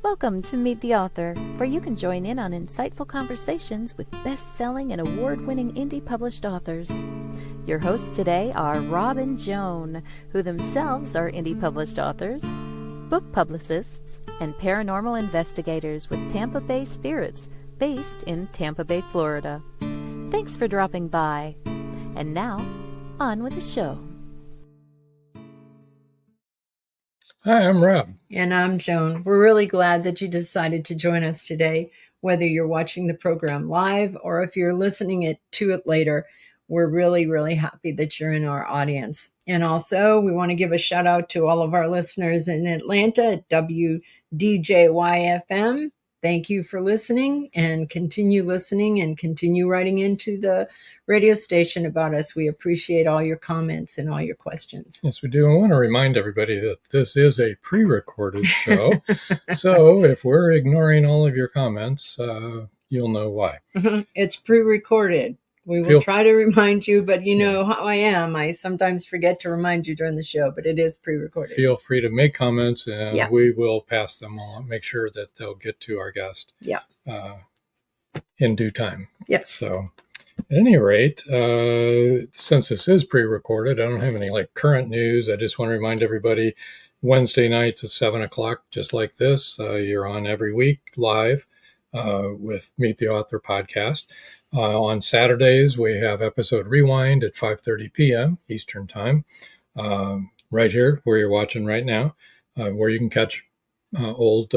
Welcome to Meet the Author, where you can join in on insightful conversations with best-selling and award-winning indie published authors. Your hosts today are Rob and Joan, who themselves are indie published authors, book publicists, and paranormal investigators with Tampa Bay Spirits, based in Tampa Bay, Florida. Thanks for dropping by. And now, on with the show. Hi, I'm Rob. And I'm Joan. We're really glad that you decided to join us today, whether you're watching the program live or if you're listening to it later. We're really, really happy that you're in our audience. And also, we want to give a shout out to all of our listeners in Atlanta at WDJY-FM. Thank you for listening, and continue listening and continue writing into the radio station about us. We appreciate all your comments and all your questions. Yes, we do. I want to remind everybody that this is a pre-recorded show. So if we're ignoring all of your comments, you'll know why. It's pre-recorded. We will try to remind you, but you know how I am. I sometimes forget to remind you during the show, but it is pre-recorded. Feel free to make comments, and we will pass them on, make sure that they'll get to our guest in due time. Yes. So at any rate, since this is pre-recorded, I don't have any current news. I just want to remind everybody, Wednesday nights at 7 o'clock, just like this, you're on every week live with Meet the Author podcast. On Saturdays, we have episode rewind at 5:30 p.m. Eastern Time, right here where you're watching right now, where you can catch old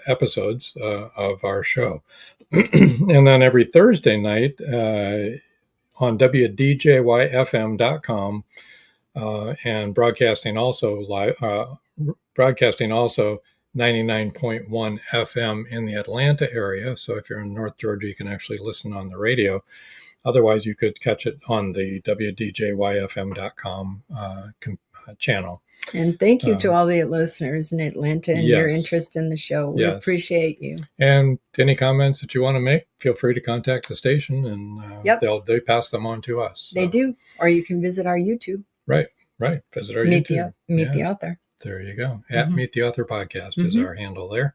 episodes of our show. And then every Thursday night on WDJYFM.com and broadcasting also 99.1 FM in the Atlanta area. So if you're in North Georgia, you can actually listen on the radio. Otherwise, you could catch it on the WDJYFM.com channel. And thank you to all the listeners in Atlanta and your interest in the show. We appreciate you. And any comments that you want to make, feel free to contact the station, and they pass them on to us. They do. Or you can visit our YouTube. Right. Visit our YouTube. Meet the Author. There you go. At Meet the Author Podcast is our handle there.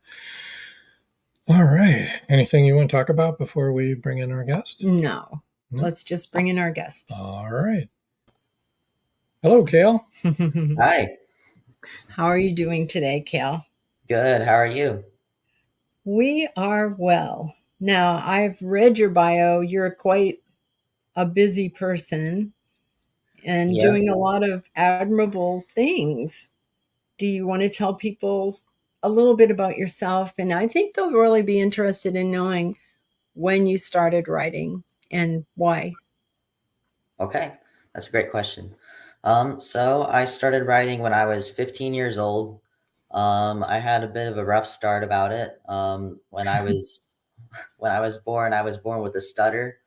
All right. Anything you want to talk about before we bring in our guest? No. Let's just bring in our guest. All right. Hello, Kale. Hi. How are you doing today, Kale? Good. How are you? We are well. Now, I've read your bio. You're quite a busy person and doing a lot of admirable things. Do you want to tell people a little bit about yourself? And I think they'll really be interested in knowing when you started writing and why. Okay, that's a great question. So I started writing when I was 15 years old. I had a bit of a rough start about it. When I was born, I was born with a stutter.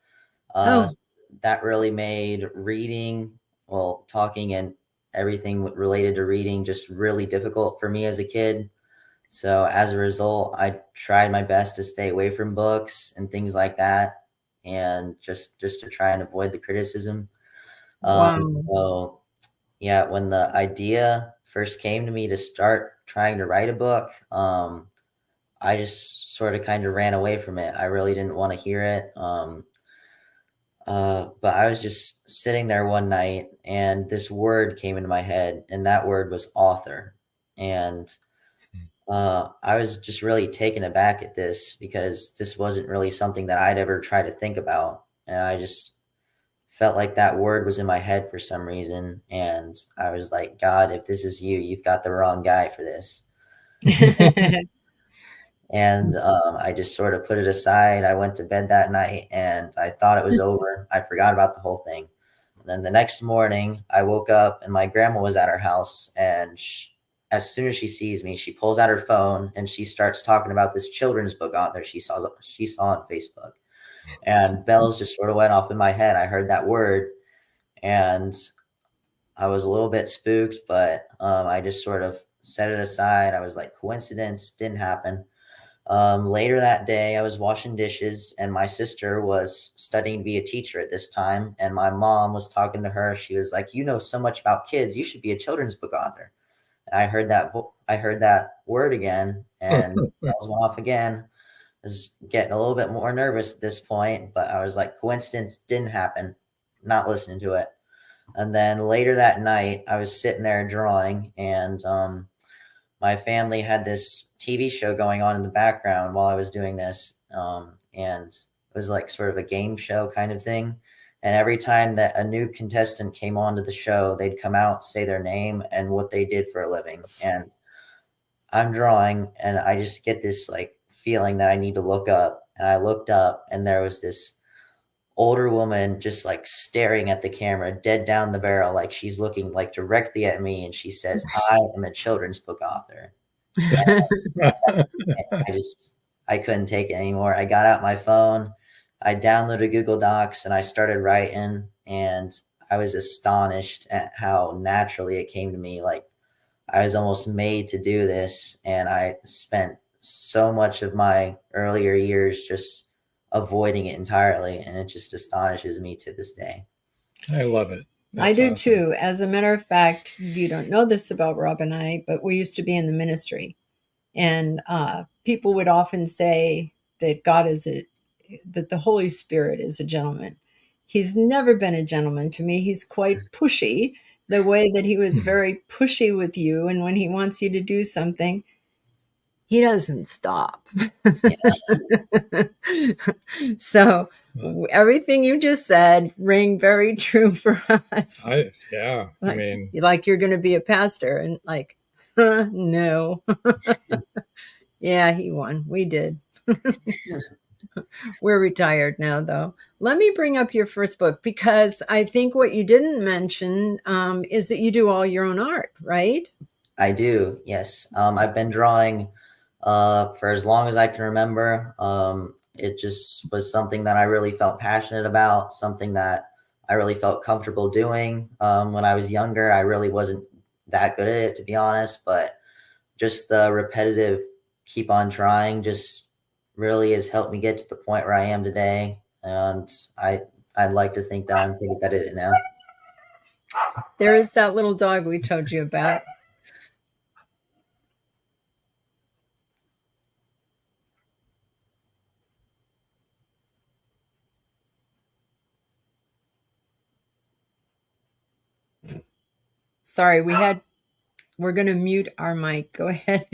That really made reading, talking and everything related to reading just really difficult for me as a kid. So as a result, I tried my best to stay away from books and things like that, and just to try and avoid the criticism. So when the idea first came to me to start trying to write a book, I just sort of kind of ran away from it. I really didn't want to hear it. But I was just sitting there one night and this word came into my head, and that word was author. And I was just really taken aback at this because this wasn't really something that I'd ever tried to think about. And I just felt like that word was in my head for some reason. And I was like, God, if this is you, you've got the wrong guy for this. And I just sort of put it aside. I went to bed that night and I thought it was over. I forgot about the whole thing. And then the next morning, I woke up and my grandma was at our house. And as soon as she sees me, she pulls out her phone and she starts talking about this children's book author she saw on Facebook. And bells just sort of went off in my head. I heard that word and I was a little bit spooked, but I just sort of set it aside. I was like, coincidence, didn't happen. Later that day, I was washing dishes and my sister was studying to be a teacher at this time. And my mom was talking to her. She was like, you know so much about kids. You should be a children's book author. And I heard that word again and bells went off again. I was getting a little bit more nervous at this point, but I was like, coincidence, didn't happen. Not listening to it. And then later that night, I was sitting there drawing and my family had this TV show going on in the background while I was doing this. And it was like sort of a game show kind of thing. And every time that a new contestant came onto the show, they'd come out, say their name and what they did for a living. And I'm drawing and I just get this like feeling that I need to look up. And I looked up and there was this older woman just like staring at the camera, dead down the barrel, like she's looking like directly at me. And she says, I am a children's book author. I couldn't take it anymore. I got out my phone, I downloaded Google Docs and I started writing. And I was astonished at how naturally it came to me. Like I was almost made to do this. And I spent so much of my earlier years just avoiding it entirely, and it just astonishes me to this day. I love it. I do too. As a matter of fact, you don't know this about Rob and I, but we used to be in the ministry, and people would often say that that the Holy Spirit is a gentleman. He's never been a gentleman to me. He's quite pushy, the way that he was very pushy with you, and when he wants you to do something, he doesn't stop. So everything you just said rang very true for us. Like you're going to be a pastor and like, no. Yeah, he won. We did. We're retired now, though. Let me bring up your first book because I think what you didn't mention is that you do all your own art, right? I do, yes. I've been drawing for as long as I can remember. It just was something that I really felt passionate about, something that I really felt comfortable doing. When I was younger, I really wasn't that good at it, to be honest, but just the repetitive keep on trying just really has helped me get to the point where I am today. And I'd like to think that I'm pretty good at it now. There is that little dog we told you about. Sorry, we're going to mute our mic. Go ahead.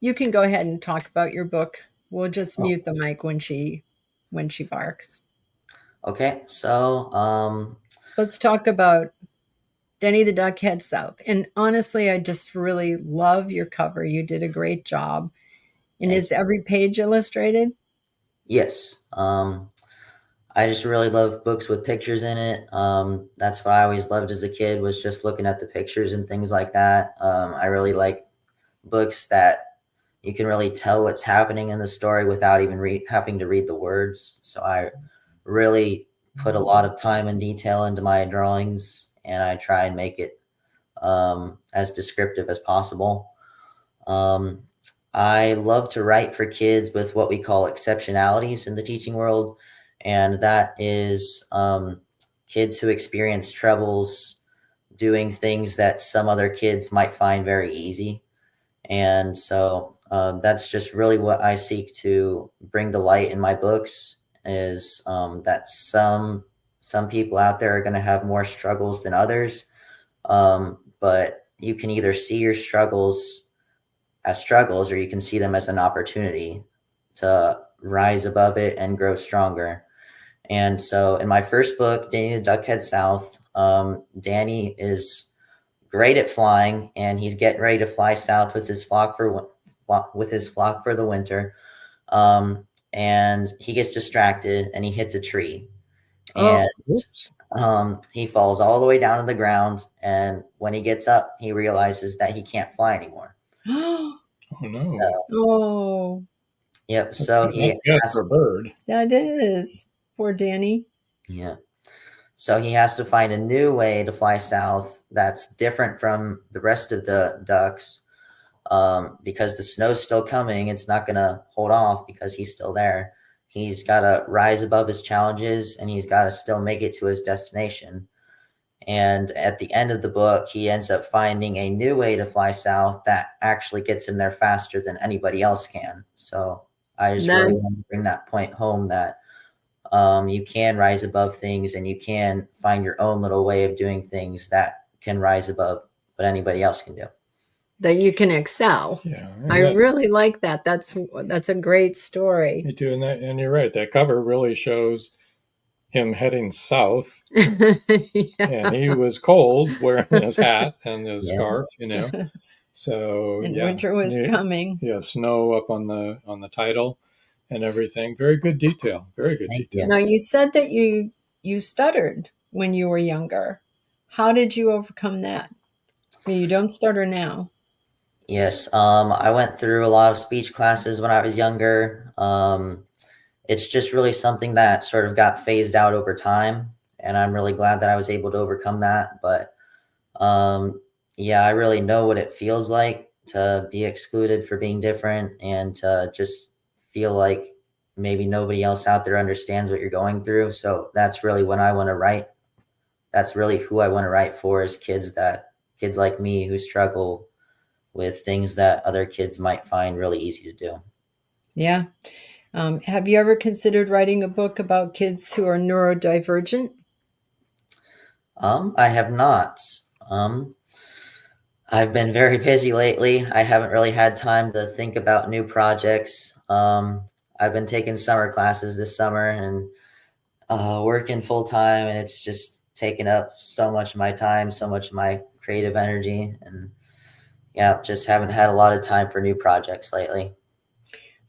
You can go ahead and talk about your book. We'll just mute the mic when she barks. Okay, so let's talk about Denny the Duck Heads South. And honestly, I just really love your cover. You did a great job. And is every page illustrated? Yes. I just really love books with pictures in it. That's what I always loved as a kid, was just looking at the pictures and things like that. I really like books that you can really tell what's happening in the story without even having to read the words. So I really put a lot of time and detail into my drawings, and I try and make it as descriptive as possible. I love to write for kids with what we call exceptionalities in the teaching world, and that is kids who experience troubles doing things that some other kids might find very easy. And so that's just really what I seek to bring to light in my books, is that some some people out there are going to have more struggles than others. But you can either see your struggles as struggles, or you can see them as an opportunity to rise above it and grow stronger. And so in my first book, Danny the Duck Heads South, Danny is great at flying, and he's getting ready to fly south with his flock for the winter. And he gets distracted and he hits a tree. And he falls all the way down to the ground. And when he gets up, he realizes that he can't fly anymore. Oh no! Oh, yep. So he has for a bird. That is poor Danny. Yeah. So he has to find a new way to fly south that's different from the rest of the ducks, because the snow's still coming. It's not going to hold off because he's still there. He's got to rise above his challenges, and he's got to still make it to his destination. And at the end of the book, he ends up finding a new way to fly south that actually gets him there faster than anybody else can. So I just really want to bring that point home, that you can rise above things, and you can find your own little way of doing things that can rise above what anybody else can do. That you can excel. Yeah, I really like that. That's a great story. Me too. And you're right. That cover really shows him heading south. And he was cold, wearing his hat and his scarf, So and winter was coming. Yeah, snow up on the title and everything. Very good detail. Very good detail. Now, you said that you stuttered when you were younger. How did you overcome that? You don't stutter now. Yes. I went through a lot of speech classes when I was younger. It's just really something that sort of got phased out over time, and I'm really glad that I was able to overcome that. But yeah, I really know what it feels like to be excluded for being different, and to just feel like maybe nobody else out there understands what you're going through. So that's really when I want to write. That's really who I want to write for, is kids like me who struggle with things that other kids might find really easy to do. Yeah. Have you ever considered writing a book about kids who are neurodivergent? I have not. I've been very busy lately. I haven't really had time to think about new projects. I've been taking summer classes this summer and working full time, and it's just taken up so much of my time, so much of my creative energy, and yeah, just haven't had a lot of time for new projects lately.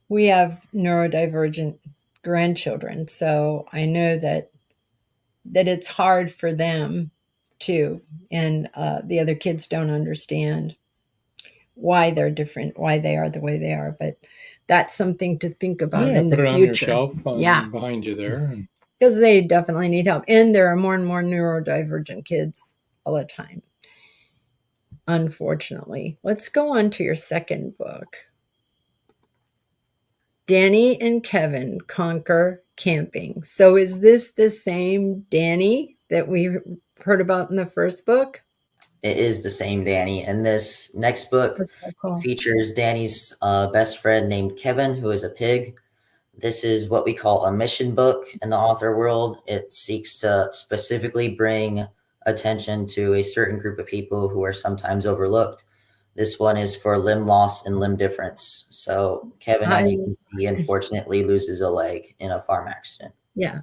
We have neurodivergent grandchildren, so I know that it's hard for them too, and the other kids don't understand why they're different, why they are the way they are. But that's something to think about in the future. Put it on your shelf behind you there. Because they definitely need help. And there are more and more neurodivergent kids all the time, unfortunately. Let's go on to your second book. Danny and Kevin Conquer Camping. So is this the same Danny that we heard about in the first book? It is the same Danny. And this next book features Danny's best friend named Kevin, who is a pig. This is what we call a mission book in the author world. It seeks to specifically bring attention to a certain group of people who are sometimes overlooked. This one is for limb loss and limb difference. So Kevin, as you can see, unfortunately loses a leg in a farm accident. Yeah.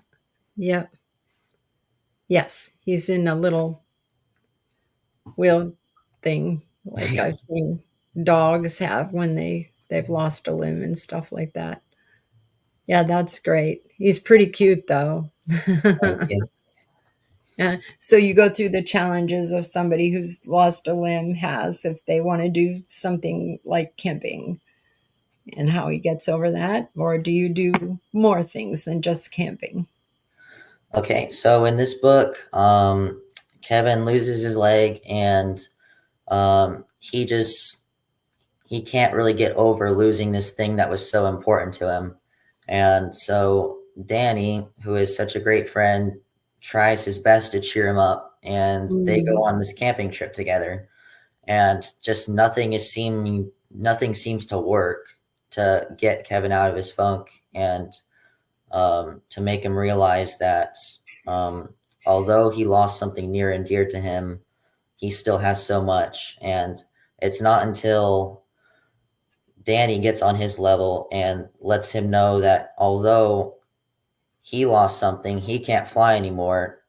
Yep. Yes. He's in a little wheel thing like I've seen dogs have when they've lost a limb and stuff like that. Yeah, that's great. He's pretty cute though. Thank you. So you go through the challenges of somebody who's lost a limb has if they want to do something like camping, and how he gets over that. Or do you do more things than just camping? Okay, so in this book, Kevin loses his leg, and he can't really get over losing this thing that was so important to him. And so Danny, who is such a great friend, tries his best to cheer him up, and they go on this camping trip together, and just nothing seems to work to get Kevin out of his funk, and to make him realize that although he lost something near and dear to him, he still has so much. And it's not until Danny gets on his level and lets him know that although he lost something, he can't fly anymore,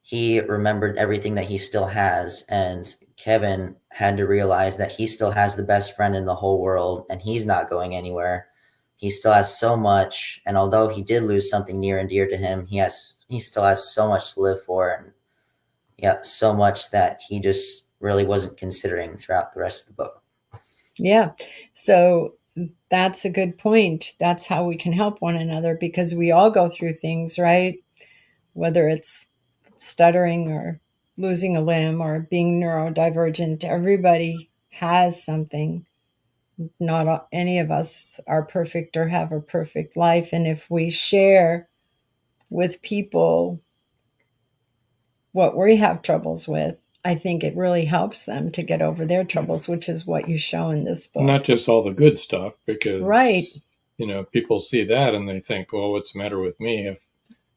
he remembered everything that he still has. And Kevin had to realize that he still has the best friend in the whole world and he's not going anywhere. He still has so much. And although he did lose something near and dear to him, he still has so much to live for. And yeah, so much that he just really wasn't considering throughout the rest of the book. Yeah. So that's a good point. That's how we can help one another, because we all go through things, right? Whether it's stuttering or losing a limb or being neurodivergent, everybody has something. Not any of us are perfect or have a perfect life. And if we share with people what we have troubles with, I think it really helps them to get over their troubles, which is what you show in this book. Not just all the good stuff, because right, people see that and they think, well, what's the matter with me if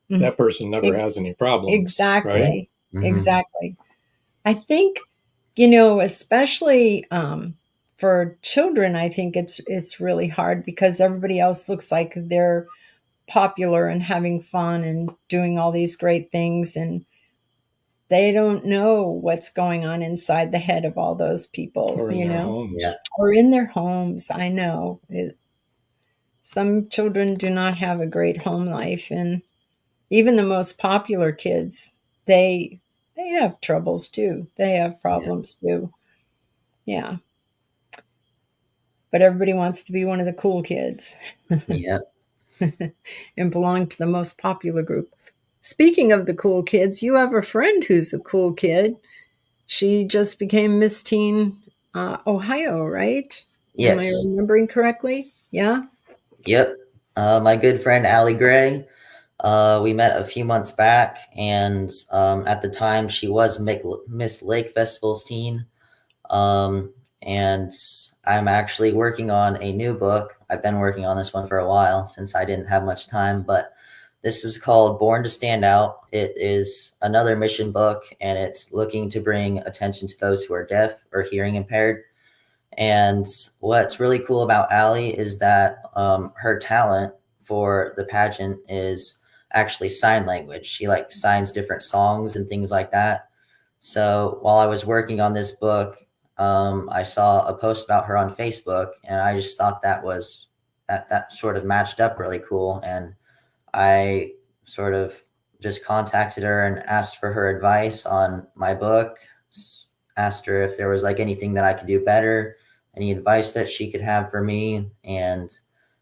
that person never has any problems? Exactly. Right? Exactly. I think, especially for children, I think it's really hard because everybody else looks like they're popular and having fun and doing all these great things, and they don't know what's going on inside the head of all those people, or in their homes. Yeah. Or in their homes. I know some children do not have a great home life, and even the most popular kids, they have troubles too. They have problems too. Yeah. But everybody wants to be one of the cool kids. Yeah. And belong to the most popular group. Speaking of the cool kids, you have a friend who's a cool kid. She just became Miss Teen Ohio, right? Yes. Am I remembering correctly? Yeah? Yep. My good friend Allie Gray. We met a few months back, and at the time she was Miss Lake Festival's teen. And I'm actually working on a new book. I've been working on this one for a while since I didn't have much time, but this is called Born to Stand Out. It is another mission book, and it's looking to bring attention to those who are deaf or hearing impaired. And what's really cool about Allie is that her talent for the pageant is actually sign language. She signs different songs and things like that. So while I was working on this book, I saw a post about her on Facebook, and I just thought that sort of matched up really cool. And I sort of just contacted her and asked for her advice on my book, asked her if there was anything that I could do better, any advice that she could have for me. And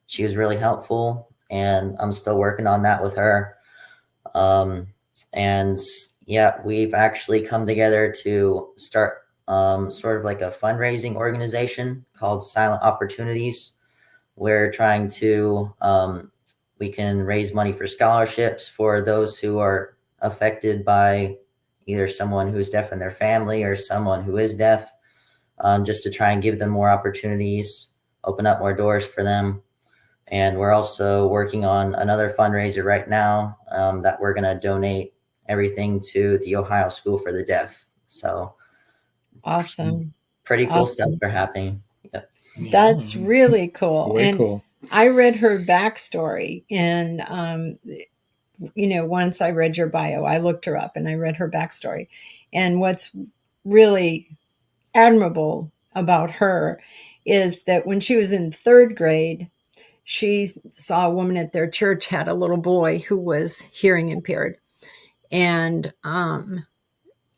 she was really helpful, and I'm still working on that with her. And yeah, we've actually come together to start sort of a fundraising organization called Silent Opportunities. We're trying to, we can raise money for scholarships for those who are affected by either someone who's deaf in their family or someone who is deaf, just to try and give them more opportunities, open up more doors for them. And we're also working on another fundraiser right now that we're going to donate everything to the Ohio School for the Deaf. So awesome. Pretty cool stuff are happening. Yep. That's really cool. Way cool. I read her backstory, and once I read your bio, I looked her up and I read her backstory. And what's really admirable about her is that when she was in third grade, she saw a woman at their church had a little boy who was hearing impaired. And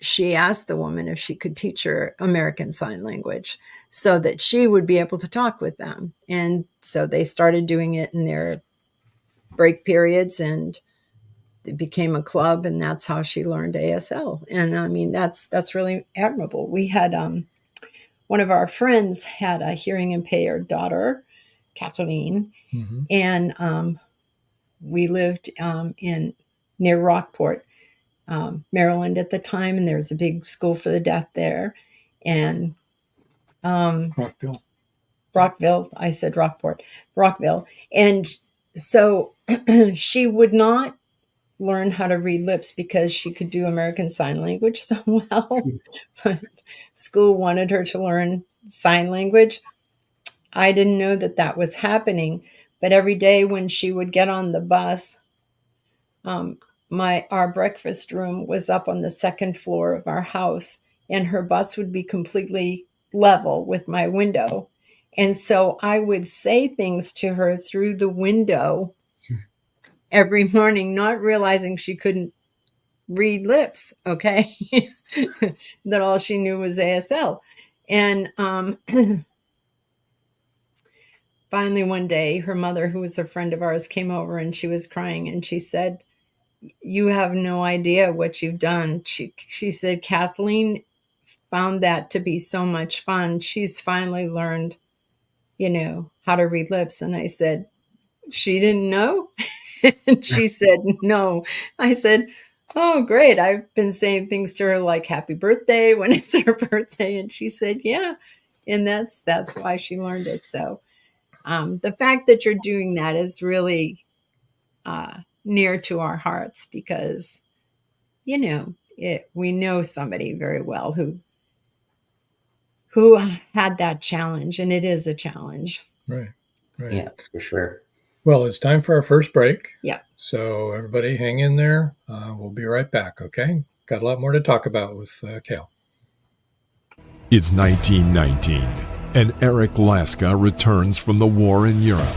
she asked the woman if she could teach her American Sign Language so that she would be able to talk with them. And so they started doing it in their break periods, and it became a club, and that's how she learned ASL. And I mean, that's really admirable. We had one of our friends had a hearing impaired daughter, Kathleen, and we lived near Rockport, Maryland at the time, and there was a big school for the deaf there. And Rockville, I said Rockport, Rockville. And so she would not learn how to read lips because she could do American Sign Language so well. But school wanted her to learn sign language. I didn't know that that was happening. But every day when she would get on the bus, our breakfast room was up on the second floor of our house, and her bus would be completely level with my window. And so I would say things to her through the window every morning, not realizing she couldn't read lips, okay? That all she knew was ASL. And finally one day, her mother, who was a friend of ours, came over and she was crying, and she said, "You have no idea what you've done." She said, "Kathleen found that to be so much fun. She's finally learned, how to read lips." And I said, "She didn't know?" And she said, "No." I said, "Oh, great. I've been saying things to her like happy birthday when it's her birthday." And she said, "Yeah." And that's why she learned it. So the fact that you're doing that is really near to our hearts because, we know somebody very well who had that challenge, and it is a challenge. Right. Yeah, for sure. Well, it's time for our first break. Yeah. So everybody hang in there. We'll be right back, okay? Got a lot more to talk about with Kale. It's 1919, and Eric Laska returns from the war in Europe.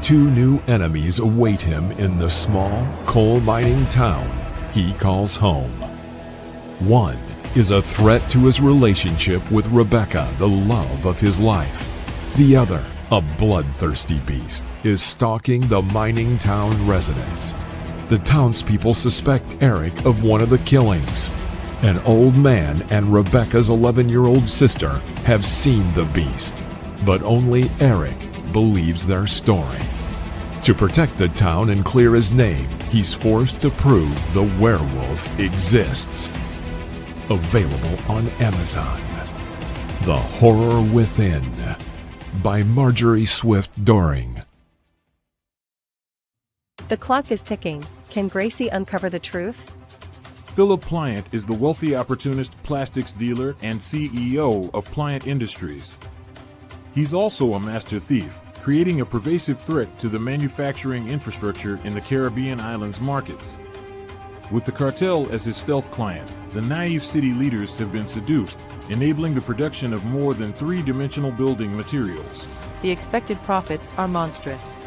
Two new enemies await him in the small coal mining town he calls home. One is a threat to his relationship with Rebecca, the love of his life. The other, a bloodthirsty beast, is stalking the mining town residents. The townspeople suspect Eric of one of the killings. An old man and Rebecca's 11-year-old sister have seen the beast, but only Eric believes their story. To protect the town and clear his name, he's forced to prove the werewolf exists. Available on Amazon. The Horror Within by Marjorie Swift Doring. The clock is ticking. Can Gracie uncover the truth? Philip Pliant is the wealthy opportunist plastics dealer and CEO of Pliant Industries. He's also a master thief, creating a pervasive threat to the manufacturing infrastructure in the Caribbean islands markets. With the cartel as his stealth client, the naive city leaders have been seduced, enabling the production of more than three-dimensional building materials. The expected profits are monstrous.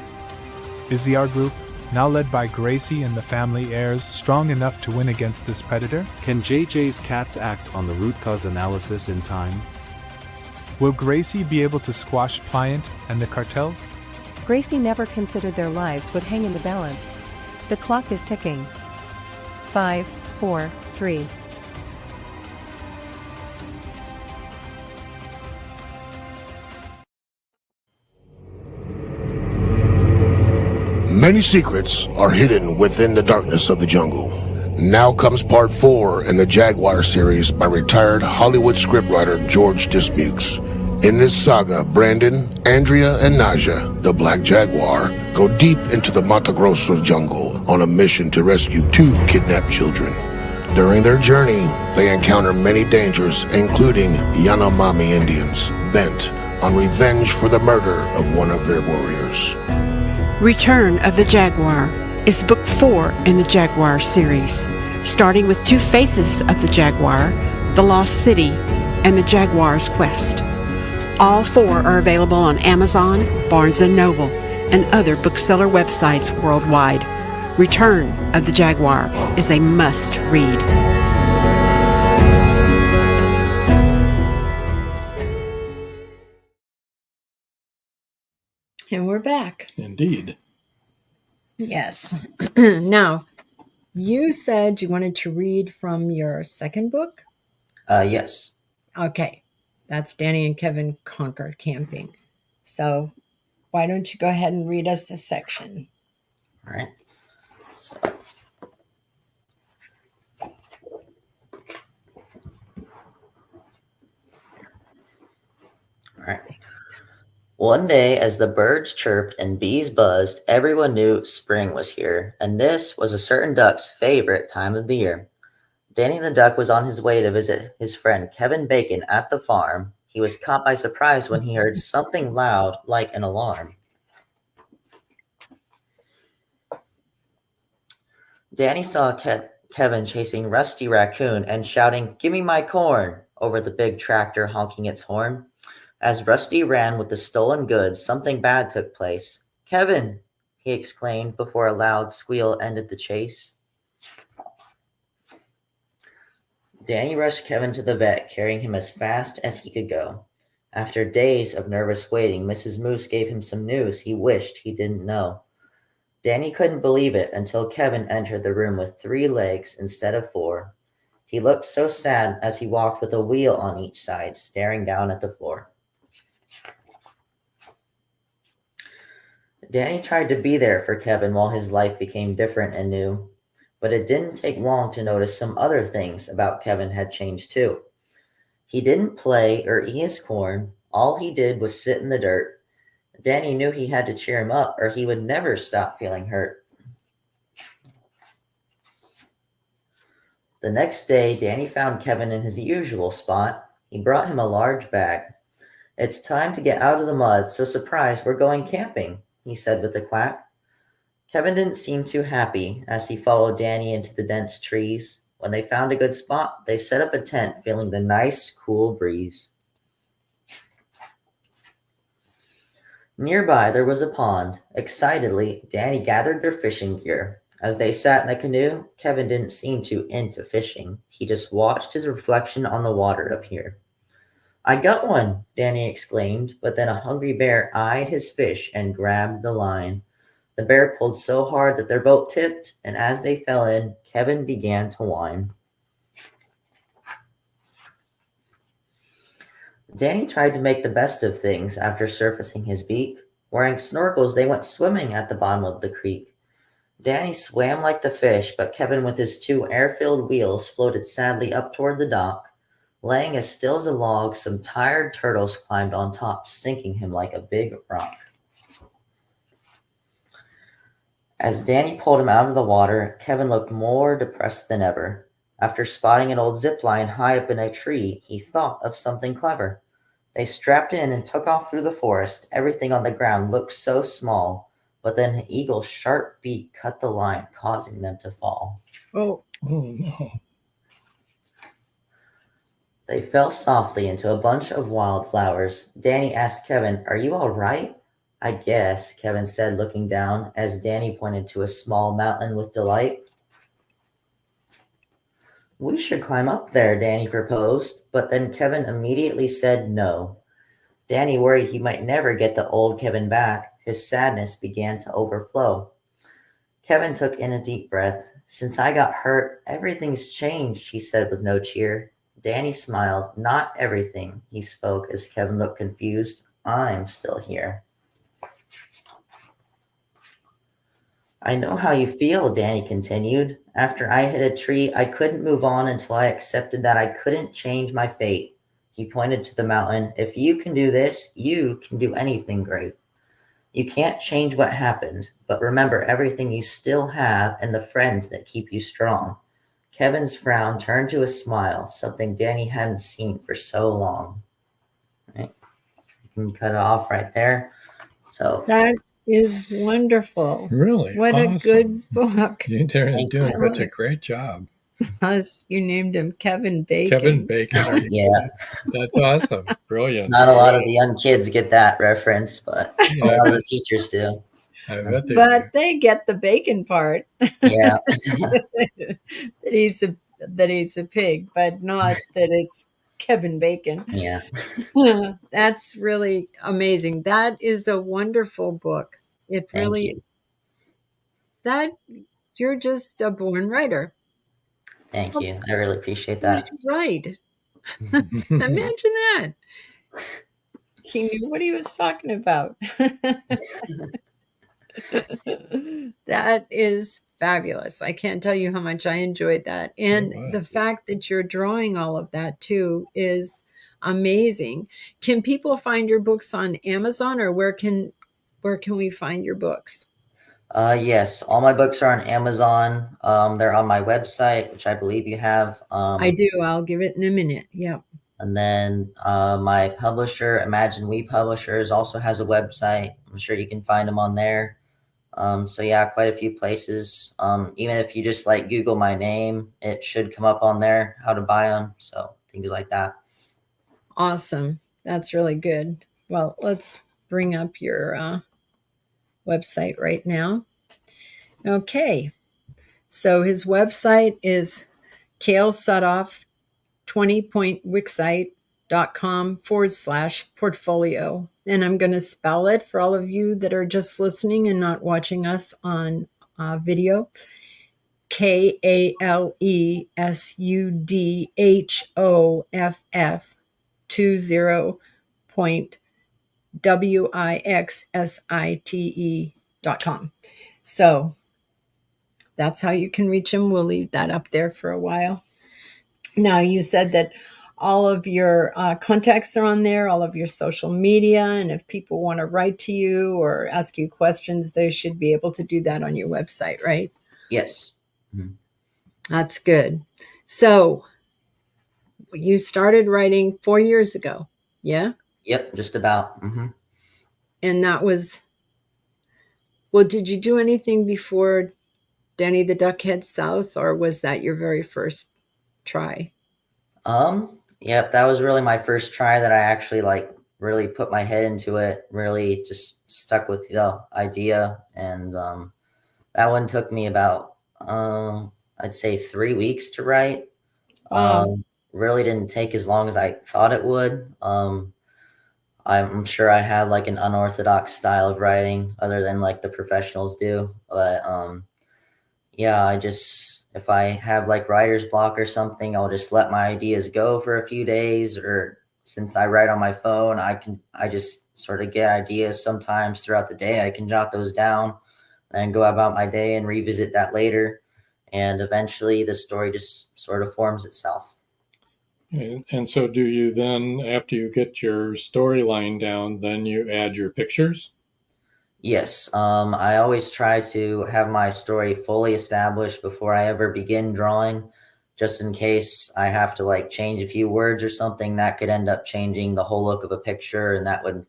Is the art group, now led by Gracie and the family heirs, strong enough to win against this predator? Can JJ's cats act on the root cause analysis in time? Will Gracie be able to squash Pliant and the cartels? Gracie never considered their lives would hang in the balance. The clock is ticking. 5, 4, 3. Many secrets are hidden within the darkness of the jungle. Now comes part 4 in the Jaguar series by retired Hollywood scriptwriter George Dispukes. In this saga, Brandon, Andrea, and Naja, the Black Jaguar, go deep into the Mato Grosso jungle on a mission to rescue 2 kidnapped children. During their journey, they encounter many dangers, including Yanomami Indians, bent on revenge for the murder of one of their warriors. Return of the Jaguar is book 4 in the Jaguar series, starting with 2 faces of the Jaguar, the Lost City, and the Jaguar's Quest. All 4 are available on Amazon, Barnes & Noble, and other bookseller websites worldwide. Return of the Jaguar is a must-read. And we're back. Indeed. Yes. Now, you said you wanted to read from your second book? Yes. Okay. That's Danny and Kevin Conquer Camping. So why don't you go ahead and read us a section? All right. So. All right. One day, as the birds chirped and bees buzzed, everyone knew spring was here, and this was a certain duck's favorite time of the year. Danny the duck was on his way to visit his friend Kevin Bacon at the farm. He was caught by surprise when he heard something loud like an alarm. Danny saw Kevin chasing Rusty Raccoon and shouting, "Give me my corn," over the big tractor honking its horn. As Rusty ran with the stolen goods, something bad took place. "Kevin!" he exclaimed before a loud squeal ended the chase. Danny rushed Kevin to the vet, carrying him as fast as he could go. After days of nervous waiting, Mrs. Moose gave him some news he wished he didn't know. Danny couldn't believe it until Kevin entered the room with 3 legs instead of 4. He looked so sad as he walked with a wheel on each side, staring down at the floor. Danny tried to be there for Kevin while his life became different and new, but it didn't take long to notice some other things about Kevin had changed too. He didn't play or eat his corn. All he did was sit in the dirt. Danny knew he had to cheer him up or he would never stop feeling hurt. The next day, Danny found Kevin in his usual spot. He brought him a large bag. "It's time to get out of the mud, so surprise, we're going camping," he said with a quack. Kevin didn't seem too happy as he followed Danny into the dense trees. When they found a good spot, they set up a tent, feeling the nice, cool breeze. Nearby, there was a pond. Excitedly, Danny gathered their fishing gear. As they sat in a canoe, Kevin didn't seem too into fishing. He just watched his reflection on the water appear. "I got one," Danny exclaimed, but then a hungry bear eyed his fish and grabbed the line. The bear pulled so hard that their boat tipped, and as they fell in, Kevin began to whine. Danny tried to make the best of things after surfacing his beak. Wearing snorkels, they went swimming at the bottom of the creek. Danny swam like the fish, but Kevin with his 2 air-filled wheels floated sadly up toward the dock. Laying as still as a log, some tired turtles climbed on top, sinking him like a big rock. As Danny pulled him out of the water, Kevin looked more depressed than ever. After spotting an old zip line high up in a tree, he thought of something clever. They strapped in and took off through the forest. Everything on the ground looked so small, but then an eagle's sharp beak cut the line, causing them to fall. Oh no. They fell softly into a bunch of wildflowers. Danny asked Kevin, "Are you all right?" "I guess," Kevin said, looking down as Danny pointed to a small mountain with delight. "We should climb up there," Danny proposed, but then Kevin immediately said no. Danny worried he might never get the old Kevin back. His sadness began to overflow. Kevin took in a deep breath. "Since I got hurt, everything's changed," he said with no cheer. Danny smiled. "Not everything," he spoke as Kevin looked confused. "I'm still here." "I know how you feel," Danny continued. "After I hit a tree, I couldn't move on until I accepted that I couldn't change my fate." He pointed to the mountain. "If you can do this, you can do anything great. You can't change what happened, but remember everything you still have and the friends that keep you strong." Kevin's frown turned to a smile, something Danny hadn't seen for so long. Right. You can cut it off right there. So that is wonderful. Really? What awesome. a good book. You're doing such a great job. You named him Kevin Bacon. Kevin Bacon. Yeah. That's awesome. Brilliant. Not a lot of the young kids get that reference, but a lot of the teachers do. I bet they But do. they get the bacon part. Yeah. that he's a pig, but not that it's Kevin Bacon. Yeah. That's really amazing. That is a wonderful book. It Thank really you. that you're just a born writer. Thank you. I really appreciate that. He's right. Imagine that. He knew what he was talking about. That is fabulous. I can't tell you how much I enjoyed that. And the fact that you're drawing all of that too is amazing. Can people find your books on Amazon, or where can we find your books? Yes, all my books are on Amazon. They're on my website, which I believe you have. I do. I'll give it in a minute. Yep. And then my publisher, Imagine We Publishers, also has a website. I'm sure you can find them on there. So yeah, quite a few places. Even if you just like Google my name, it should come up on there, how to buy them. So things like that. Awesome. That's really good. Well, let's bring up your website right now. Okay. So his website is KALE SUDHOFF 20.wixsite.com/portfolio. And I'm going to spell it for all of you that are just listening and not watching us on video. KALESUDHOFF 20.wixsite.com. So that's how you can reach him. We'll leave that up there for a while. Now, you said that all of your contacts are on there, all of your social media, and if people want to write to you or ask you questions, they should be able to do that on your website, right? Yes. Mm-hmm. That's good. So you started writing 4 years ago, yeah? Yep, just about. Mm-hmm. And that was, well, did you do anything before Danny the Duck Heads South, or was that your very first try? Yep, that was really my first try that I actually like really put my head into it, really just stuck with the idea. And that one took me about I'd say 3 weeks to write. Really didn't take as long as I thought it would. I'm sure I had like an unorthodox style of writing other than like the professionals do. But yeah, if I have like writer's block or something, I'll just let my ideas go for a few days. Or since I write on my phone, I just sort of get ideas sometimes throughout the day. I can jot those down and go about my day and revisit that later. And eventually the story just sort of forms itself. And so do you then, after you get your storyline down, then you add your pictures? Yes. I always try to have my story fully established before I ever begin drawing, just in case I have to like change a few words or something that could end up changing the whole look of a picture, and that would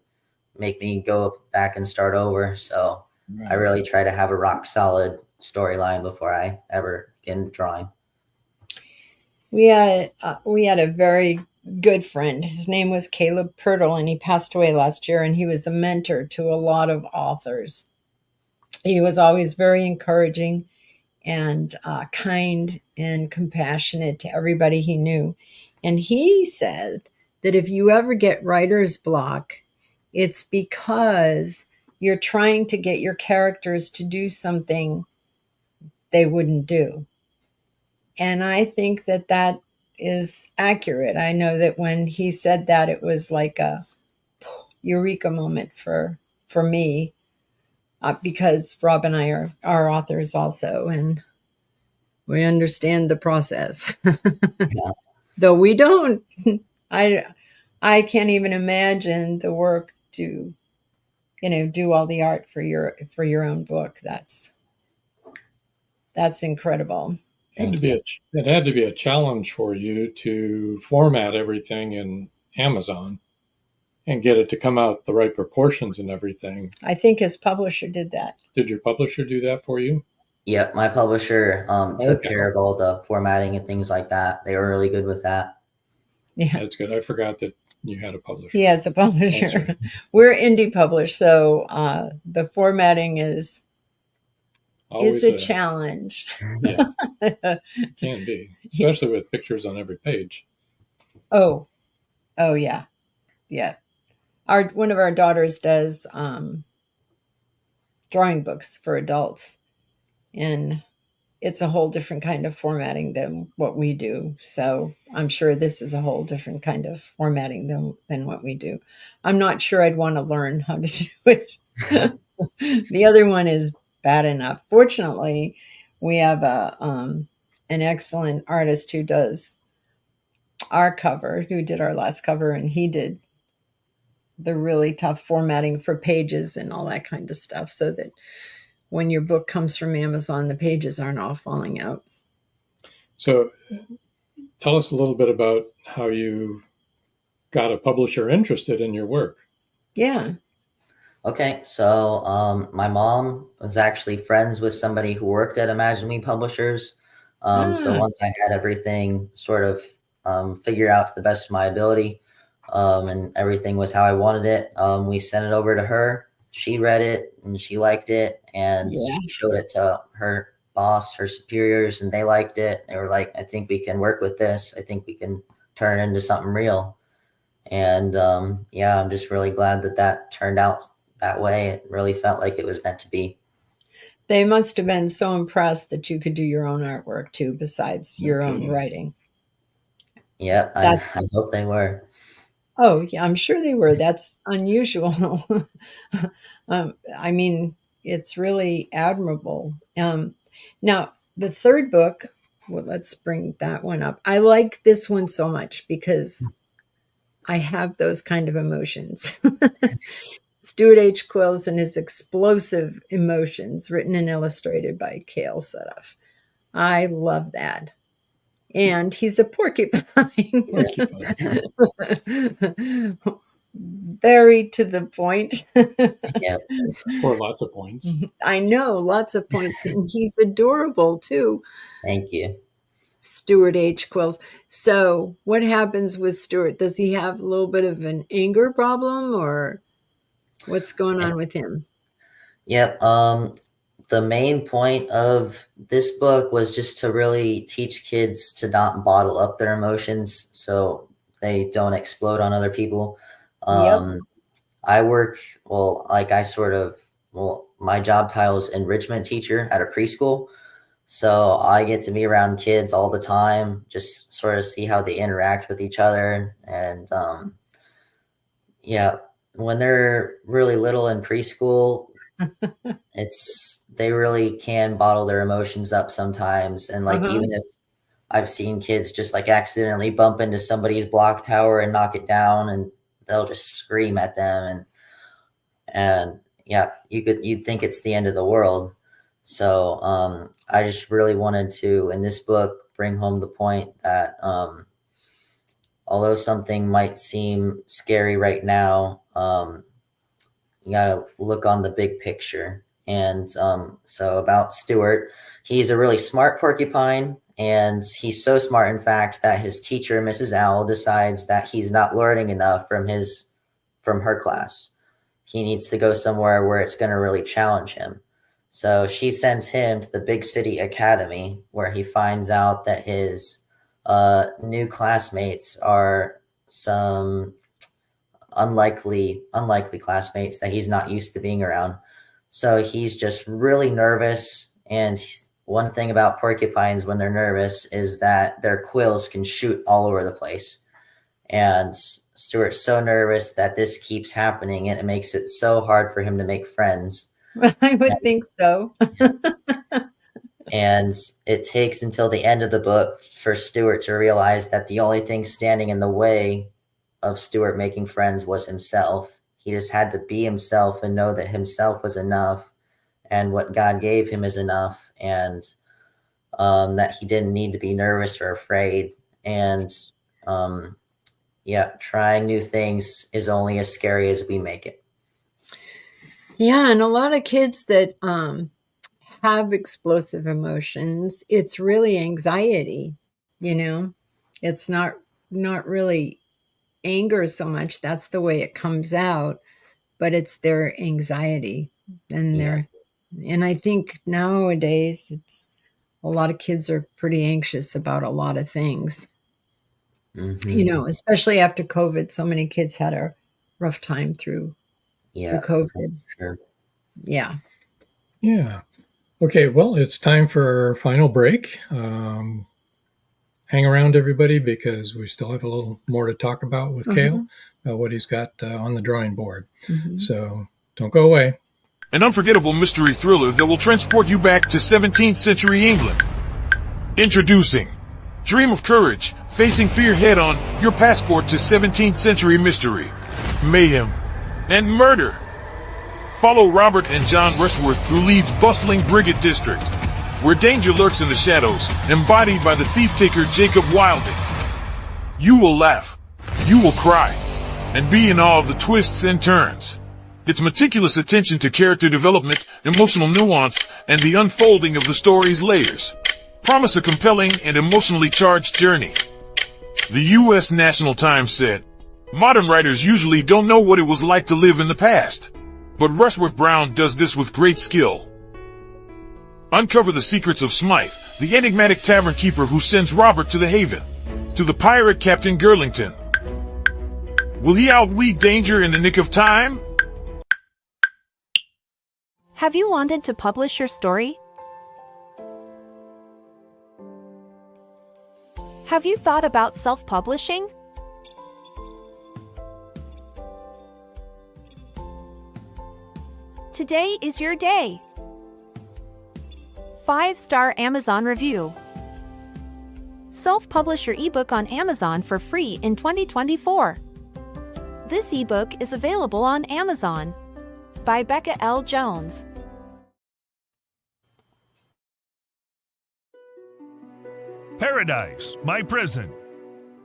make me go back and start over. So I really try to have a rock solid storyline before I ever begin drawing. We had a very good friend. His name was Caleb Pirtle, and he passed away last year, and he was a mentor to a lot of authors. He was always very encouraging and kind and compassionate to everybody he knew. And he said that if you ever get writer's block, it's because you're trying to get your characters to do something they wouldn't do. And I think that that is accurate. I know that when he said that, it was like a eureka moment for me, because Rob and I are authors also, and we understand the process. Yeah. Though we don't. I can't even imagine the work to, do all the art for your own book. That's incredible. It had to be a challenge for you to format everything in Amazon and get it to come out the right proportions and everything. I think his publisher did that. Did your publisher do that for you? Yeah, my publisher took care of all the formatting and things like that. They were really good with that. Yeah, that's good. I forgot that you had a publisher. He has a publisher. Right. We're indie published, so the formatting is a challenge. Yeah, it can be, especially with pictures on every page. Oh yeah. One of our daughters does drawing books for adults, and it's a whole different kind of formatting than what we do. So I'm sure this is a whole different kind of formatting than what we do. I'm not sure I'd want to learn how to do it. The other one is bad enough. Fortunately, we have an excellent artist who does our cover, who did our last cover, and he did the really tough formatting for pages and all that kind of stuff, so that when your book comes from Amazon, the pages aren't all falling out. So tell us a little bit about how you got a publisher interested in your work. Yeah. Okay, so my mom was actually friends with somebody who worked at Imagine Me Publishers. So once I had everything sort of figured out to the best of my ability, and everything was how I wanted it, we sent it over to her. She read it and she liked it, and she showed it to her boss, her superiors, and they liked it. They were like, I think we can work with this. I think we can turn it into something real. And yeah, I'm just really glad that that turned out that way. It really felt like it was meant to be. They must have been so impressed that you could do your own artwork too, besides your own writing. Yeah, I hope they were. Oh, yeah, I'm sure they were. That's unusual. I mean, it's really admirable. Now, the third book, well, let's bring that one up. I like this one so much because I have those kind of emotions. Stuart H. Quills and his explosive emotions, written and illustrated by KALE SUDHOFF. I love that. And he's a porcupine. Very to the point. Yep. Or lots of points. I know, lots of points. And he's adorable too. Thank you. Stuart H. Quills. So what happens with Stuart? Does he have a little bit of an anger problem, or what's going on with him? Yep. The main point of this book was just to really teach kids to not bottle up their emotions so they don't explode on other people. I work, my job title is enrichment teacher at a preschool. So I get to be around kids all the time, just sort of see how they interact with each other. And yeah, when they're really little in preschool, they really can bottle their emotions up sometimes. And even if I've seen kids just accidentally bump into somebody's block tower and knock it down, and they'll just scream at them, and yeah, you'd think it's the end of the world. So I just really wanted to, in this book, bring home the point that although something might seem scary right now, you got to look on the big picture. And so about Stuart, he's a really smart porcupine, and he's so smart, in fact, that his teacher, Mrs. Owl, decides that he's not learning enough from her class. He needs to go somewhere where it's going to really challenge him. So she sends him to the big city academy, where he finds out that his new classmates are some unlikely classmates that he's not used to being around. So he's just really nervous. And one thing about porcupines when they're nervous is that their quills can shoot all over the place. And Stuart's so nervous that this keeps happening, and it makes it so hard for him to make friends. I would think so. And it takes until the end of the book for Stuart to realize that the only thing standing in the way of Stuart making friends was himself. He just had to be himself and know that himself was enough, and what God gave him is enough, and that he didn't need to be nervous or afraid. And yeah, trying new things is only as scary as we make it. Yeah, and a lot of kids that have explosive emotions, it's really anxiety, It's not really anger so much. That's the way it comes out, but it's their anxiety. And and I think nowadays a lot of kids are pretty anxious about a lot of things. Especially after COVID. So many kids had a rough time through COVID. Sure. Yeah. Yeah. Okay, well, it's time for our final break. Hang around, everybody, because we still have a little more to talk about with KALE, what he's got on the drawing board. So don't go away. An unforgettable mystery thriller that will transport you back to 17th century England. Introducing Dream of Courage facing fear head-on, your passport to 17th century mystery, mayhem, and murder. Follow Robert and John Rushworth through Leeds' bustling Briggate district, where danger lurks in the shadows, embodied by the thief-taker Jacob Wilding. You will laugh, you will cry, and be in awe of the twists and turns. Its meticulous attention to character development, emotional nuance, and the unfolding of the story's layers promise a compelling and emotionally charged journey. The U.S. National Times said, "Modern writers usually don't know what it was like to live in the past, but Rushworth Brown does this with great skill." Uncover the secrets of Smythe, the enigmatic tavern keeper who sends Robert to the Haven, to the pirate Captain Girlington. Will he outwit danger in the nick of time? Have you wanted to publish your story? Have you thought about self-publishing? Today is your day. 5-star Amazon review. Self-publish your ebook on Amazon for free in 2024. This ebook is available on Amazon by Becca L. Jones. Paradise, my prison.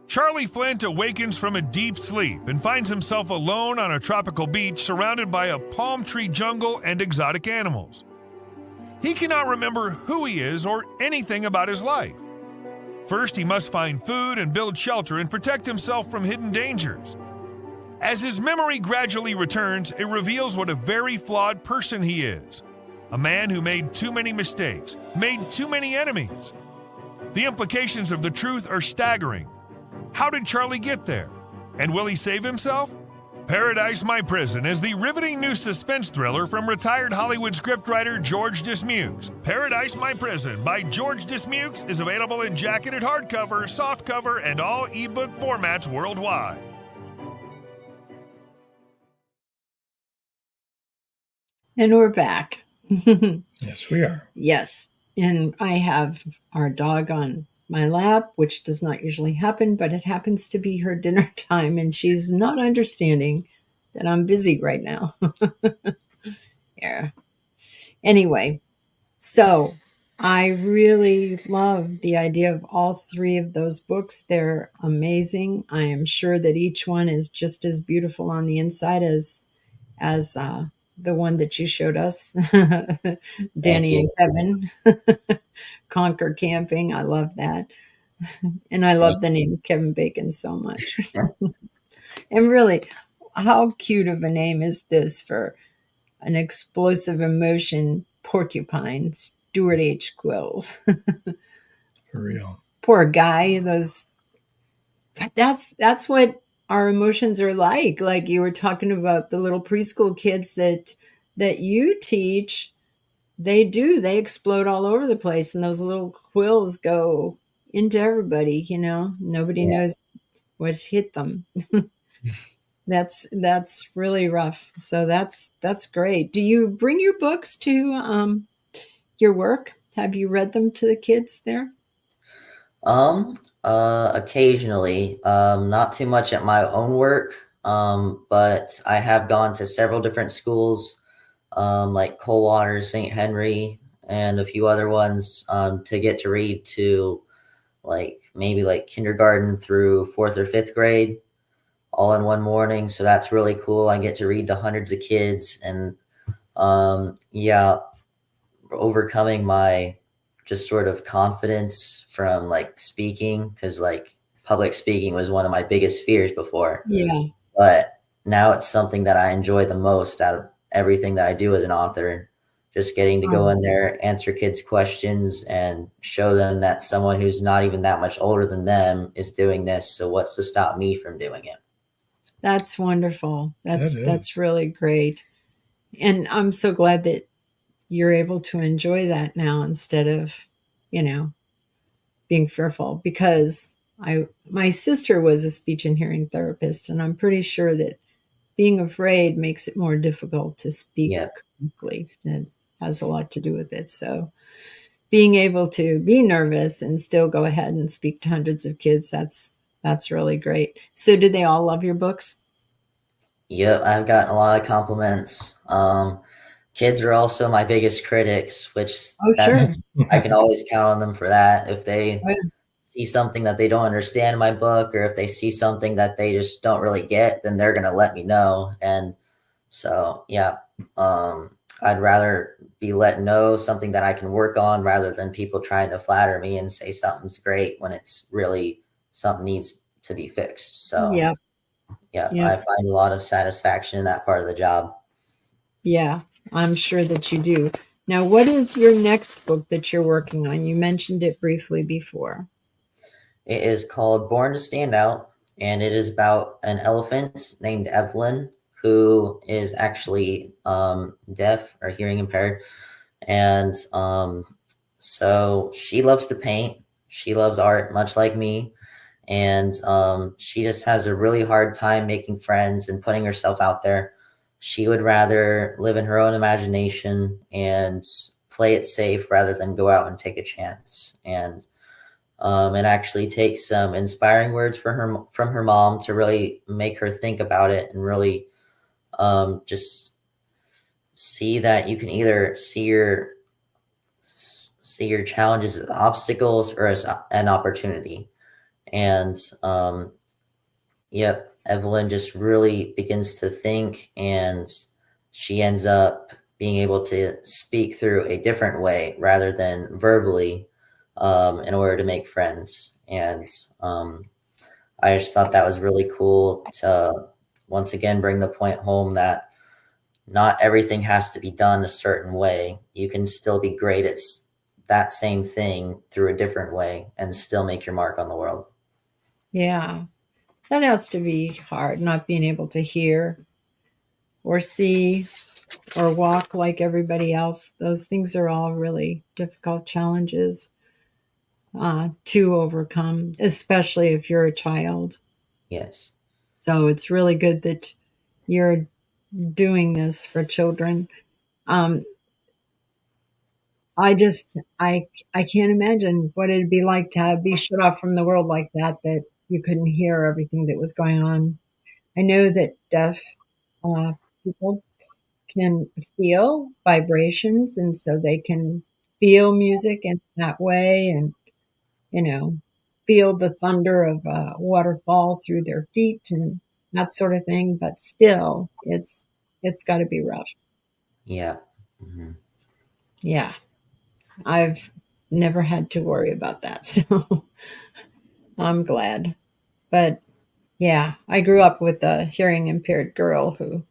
Charlie Flint awakens from a deep sleep and finds himself alone on a tropical beach surrounded by a palm tree jungle and exotic animals. He cannot remember who he is or anything about his life. First, he must find food and build shelter and protect himself from hidden dangers. As his memory gradually returns, it reveals what a very flawed person he is. A man who made too many mistakes, made too many enemies. The implications of the truth are staggering. How did Charlie get there? And will he save himself? Paradise, My Prison is the riveting new suspense thriller from retired Hollywood scriptwriter George Dismukes. Paradise, My Prison by George Dismukes is available in jacketed hardcover, softcover, and all ebook formats worldwide. And we're back. Yes, we are. Yes. And I have our dog on my lap, which does not usually happen, but it happens to be her dinner time, and she's not understanding that I'm busy right now. Yeah. Anyway, so I really love the idea of all three of those books. They're amazing. I am sure that each one is just as beautiful on the inside as the one that you showed us, Danny and Kevin. Conquer Camping. I love that. And I love the name Kevin Bacon so much. And really, how cute of a name is this for an explosive emotion porcupine, Stuart H. Quills. For real. Poor guy. That's what our emotions are like. Like you were talking about the little preschool kids that you teach. They explode all over the place, and those little quills go into everybody, nobody knows what hit them. That's really rough. So that's great. Do you bring your books to your work? Have you read them to the kids there? Occasionally, not too much at my own work. But I have gone to several different schools, like Coldwater, St. Henry, and a few other ones, to get to read to maybe kindergarten through 4th or 5th grade all in one morning. So that's really cool. I get to read to hundreds of kids, and overcoming my just sort of confidence from speaking, because public speaking was one of my biggest fears before. Yeah. But now it's something that I enjoy the most out of everything that I do as an author. Just getting to go in there, answer kids' questions, and show them that someone who's not even that much older than them is doing this. So what's to stop me from doing it? That's wonderful. That's really great. And I'm so glad that you're able to enjoy that now instead of, being fearful, because my sister was a speech and hearing therapist, and I'm pretty sure that being afraid makes it more difficult to speak correctly. That has a lot to do with it. So being able to be nervous and still go ahead and speak to hundreds of kids, that's really great. So do they all love your books? Yep, I've gotten a lot of compliments. Kids are also my biggest critics, which Sure. I can always count on them for that. If they Oh, yeah. see something that they don't understand in my book, or if they see something that they just don't really get, then they're going to let me know. And so, yeah, I'd rather be let know something that I can work on rather than people trying to flatter me and say something's great when it's really something needs to be fixed. So, Yeah. I find a lot of satisfaction in that part of the job. Yeah, I'm sure that you do. Now, what is your next book that you're working on? You mentioned it briefly before. It is called Born to Stand Out, and it is about an elephant named Evelyn, who is actually deaf or hearing impaired. And so she loves to paint. She loves art, much like me. And she just has a really hard time making friends and putting herself out there. She would rather live in her own imagination and play it safe rather than go out and take a chance. And it actually takes some inspiring words from her mom to really make her think about it and really just see that you can either see your challenges as obstacles or as an opportunity. And Evelyn just really begins to think, and she ends up being able to speak through a different way rather than verbally in order to make friends. And I just thought that was really cool to once again bring the point home that not everything has to be done a certain way. You can still be great at that same thing through a different way and still make your mark on the world. Yeah, that has to be hard, not being able to hear or see or walk like everybody else. Those things are all really difficult challenges to overcome, especially if you're a child. Yes. So it's really good that you're doing this for children. I can't imagine what it'd be like to be shut off from the world like that you couldn't hear everything that was going on. I know that deaf people can feel vibrations, and so they can feel music in that way, and feel the thunder of a waterfall through their feet and that sort of thing. But still, it's got to be rough. Yeah. Mm-hmm. Yeah. I've never had to worry about that, so I'm glad. But yeah, I grew up with a hearing impaired girl who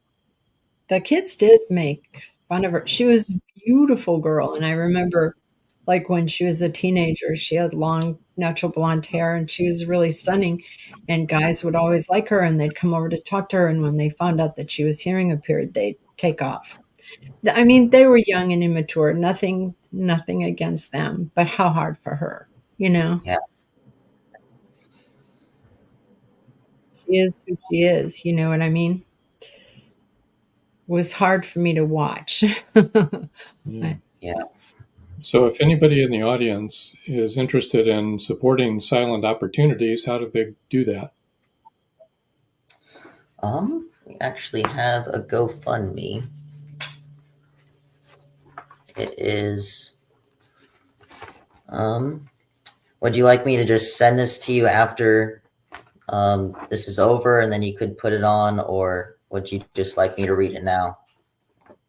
the kids did make fun of her. She was a beautiful girl, and I remember like when she was a teenager, she had long natural blonde hair and she was really stunning, and guys would always like her and they'd come over to talk to her, and when they found out that she was hearing impaired, they'd take off. I mean, they were young and immature, nothing against them, but how hard for her, Yeah. She is who she is, you know what I mean? It was hard for me to watch. Yeah. So if anybody in the audience is interested in supporting Silent Opportunities, how do they do that? We actually have a GoFundMe. It is, would you like me to just send this to you after this is over and then you could put it on, or would you just like me to read it now?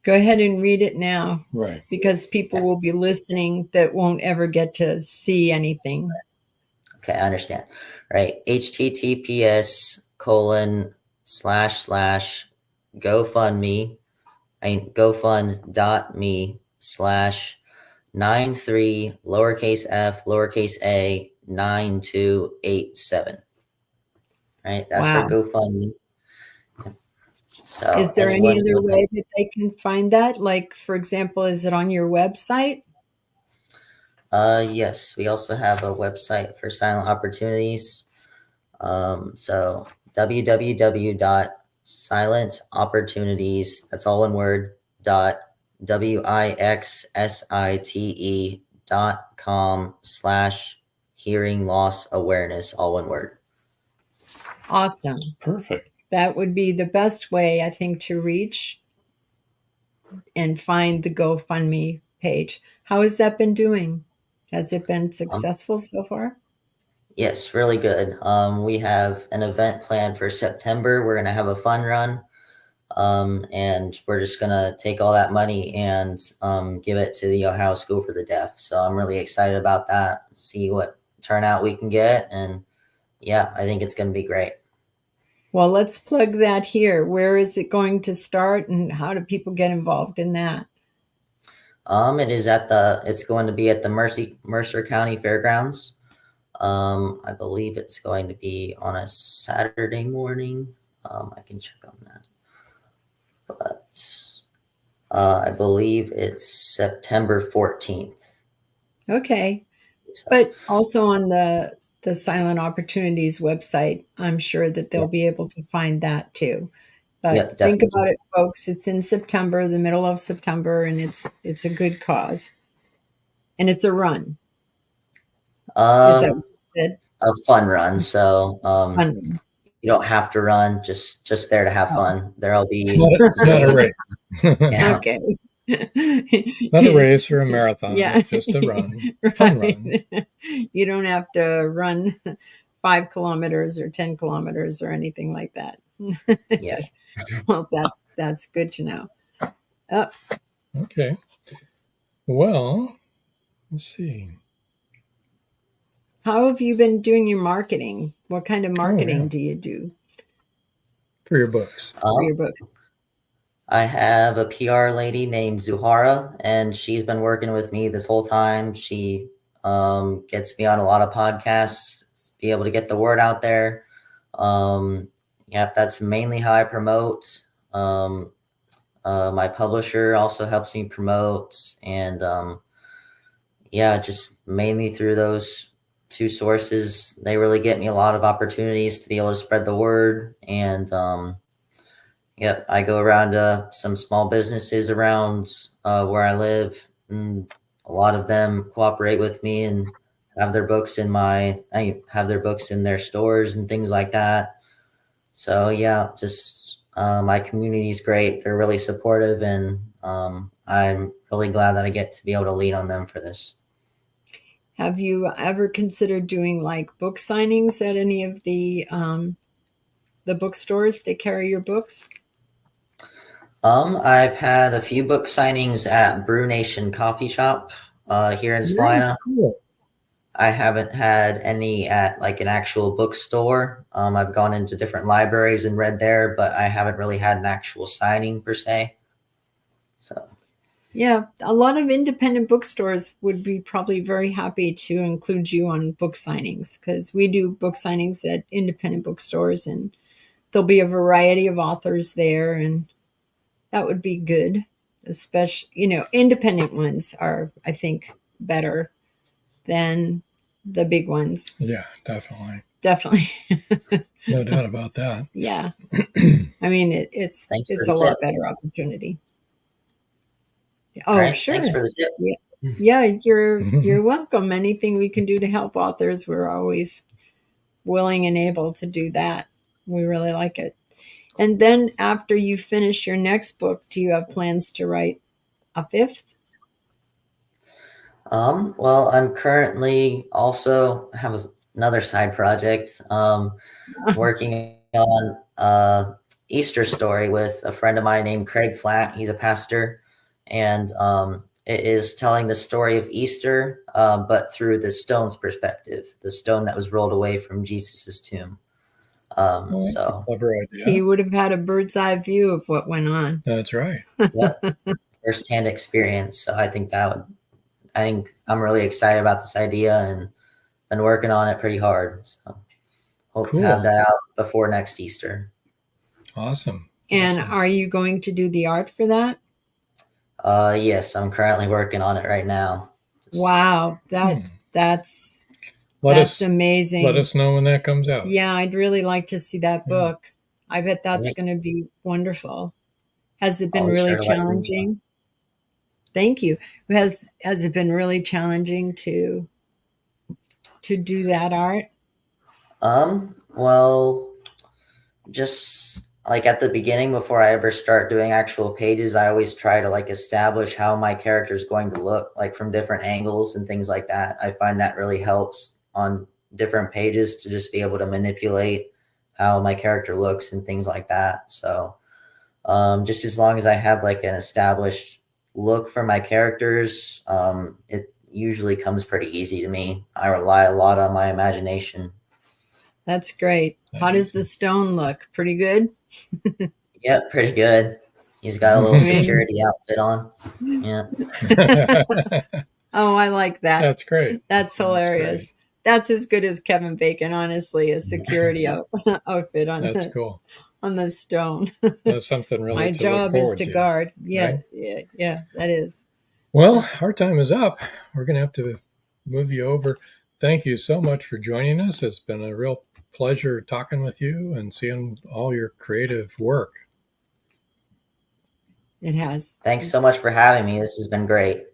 Go ahead and read it now. Right. Because people will be listening that won't ever get to see anything. Okay, I understand. Right. https://GoFundMe, GoFund.me/93 lowercase f lowercase a 9287. Right. That's our GoFundMe. So is there any other way that they can find that? Like, for example, is it on your website? Yes, we also have a website for Silent Opportunities. So www.silentopportunities, that's all one word, .wixsite.com. hearing loss awareness, all one word. Awesome. Perfect. That would be the best way, I think, to reach and find the GoFundMe page. How has that been doing? Has it been successful so far? Yes, really good. We have an event planned for September. We're going to have a fun run. And we're just going to take all that money and give it to the Ohio School for the Deaf. So I'm really excited about that, see what turnout we can get. And yeah, I think it's going to be great. Well, let's plug that here. Where is it going to start and how do people get involved in that? It's going to be at the Mercer County Fairgrounds. I believe it's going to be on a Saturday morning. I can check on that. But I believe it's September 14th. Okay. But also on the Silent Opportunities website, I'm sure that they'll be able to find that too. But think about it, folks. It's in September, the middle of September, and it's a good cause. And it's a run. Is that what you said? A fun run. So you don't have to run, just there to have fun. There'll be it's not a race. Yeah. Okay. Not a race or a marathon. Yeah. It's just a run. Fun run. You don't have to run 5 kilometers or 10 kilometers or anything like that. Yeah. Well, that's good to know. Okay. Well, let's see. How have you been doing your marketing? What kind of marketing do you do for your books? I have a PR lady named Zuhara, and she's been working with me this whole time. She gets me on a lot of podcasts, be able to get the word out there. Yep, that's mainly how I promote. My publisher also helps me promote, and yeah, just mainly through those 2 sources. They really get me a lot of opportunities to be able to spread the word. And yep, I go around to some small businesses around where I live, and a lot of them cooperate with me and have their books in their stores and things like that. So yeah, just my community is great. They're really supportive, and I'm really glad that I get to be able to lean on them for this. Have you ever considered doing like book signings at any of the bookstores that carry your books? I've had a few book signings at Brew Nation Coffee Shop here in Salina. Cool. I haven't had any at like an actual bookstore. I've gone into different libraries and read there, but I haven't really had an actual signing per se. So. Yeah, a lot of independent bookstores would be probably very happy to include you on book signings, because we do book signings at independent bookstores, and there'll be a variety of authors there, and that would be good. Especially, independent ones are, I think, better than the big ones. Yeah, definitely. Definitely. No doubt about that. Yeah. I mean, it's a lot better opportunity. Oh, right, sure. Thanks for the tip. Yeah, you're welcome. Anything we can do to help authors, we're always willing and able to do that. We really like it. And then after you finish your next book, do you have plans to write a 5th? Well, I'm currently also have another side project, working on Easter story with a friend of mine named Craig Flatt. He's a pastor, and it is telling the story of Easter, but through the stone's perspective, the stone that was rolled away from Jesus's tomb. That's a clever idea. He would have had a bird's eye view of what went on. That's right. Yep. First-hand experience. So I think I'm really excited about this idea and been working on it pretty hard. So hope to have that out before next Easter. Awesome. And are you going to do the art for that? Yes, I'm currently working on it right now. Wow, that's amazing. Let us know when that comes out. Yeah, I'd really like to see that book. I bet that's going to be wonderful. Has it been really challenging? Thank you. Has it been really challenging to do that art? Well, just like at the beginning, before I ever start doing actual pages, I always try to like establish how my character is going to look, like from different angles and things like that. I find that really helps on different pages to just be able to manipulate how my character looks and things like that. So just as long as I have like an established look for my characters, it usually comes pretty easy to me. I rely a lot on my imagination. That's great. How does the stone look? Pretty good? Yep, pretty good. He's got a little security outfit on. Yeah. Oh, I like that. That's great. That's hilarious. That's as good as Kevin Bacon, honestly, a security outfit on That's cool. On the stone. That's something really My to job look is forward to guard. Yeah, right? yeah, that is. Well, our time is up. We're going to have to move you over. Thank you so much for joining us. It's been a real pleasure talking with you and seeing all your creative work. It has. Thanks so much for having me. This has been great.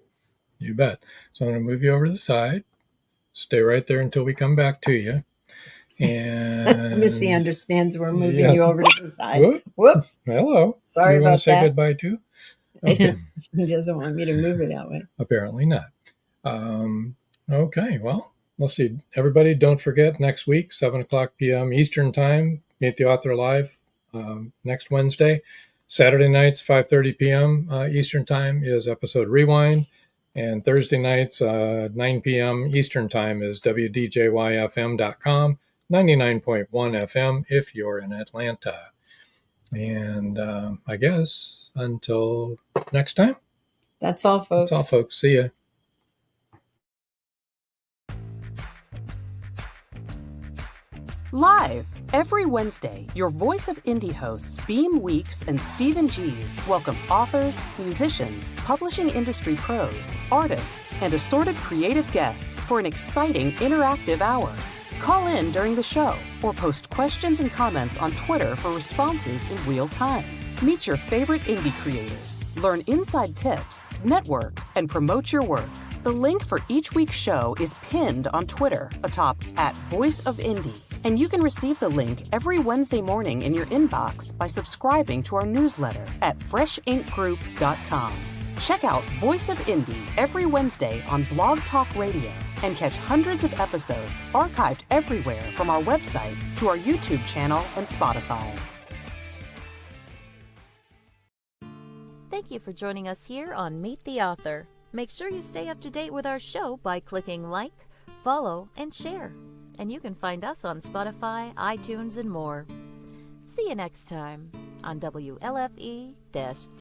You bet. So I'm going to move you over to the side. Stay right there until we come back to you. And Missy understands we're moving you over to the side. Whoop. Hello. Sorry you about want to say that. goodbye too? Okay. He doesn't want me to move her that way. Apparently not. Okay, well, let's see. Everybody, don't forget next week, 7:00 p.m. Eastern Time, Meet the Author Live next Wednesday. Saturday nights, 5:30 p.m. Eastern Time is episode Rewind. And Thursday nights, 9 p.m. Eastern Time is WDJYFM.com, 99.1 FM if you're in Atlanta. And I guess until next time. That's all, folks. That's all, folks. See ya. Live every Wednesday, your Voice of Indie hosts Beam Weeks and Stephen Gees welcome authors, musicians, publishing industry pros, artists, and assorted creative guests for an exciting interactive hour. Call in during the show or post questions and comments on Twitter for responses in real time. Meet your favorite indie creators, learn inside tips, network, and promote your work. The link for each week's show is pinned on Twitter atop @VoiceOfIndie. And you can receive the link every Wednesday morning in your inbox by subscribing to our newsletter at freshinkgroup.com. Check out Voice of Indie every Wednesday on Blog Talk Radio and catch hundreds of episodes archived everywhere from our websites to our YouTube channel and Spotify. Thank you for joining us here on Meet the Author. Make sure you stay up to date with our show by clicking like, follow, and share. And you can find us on Spotify, iTunes, and more. See you next time on WLFE-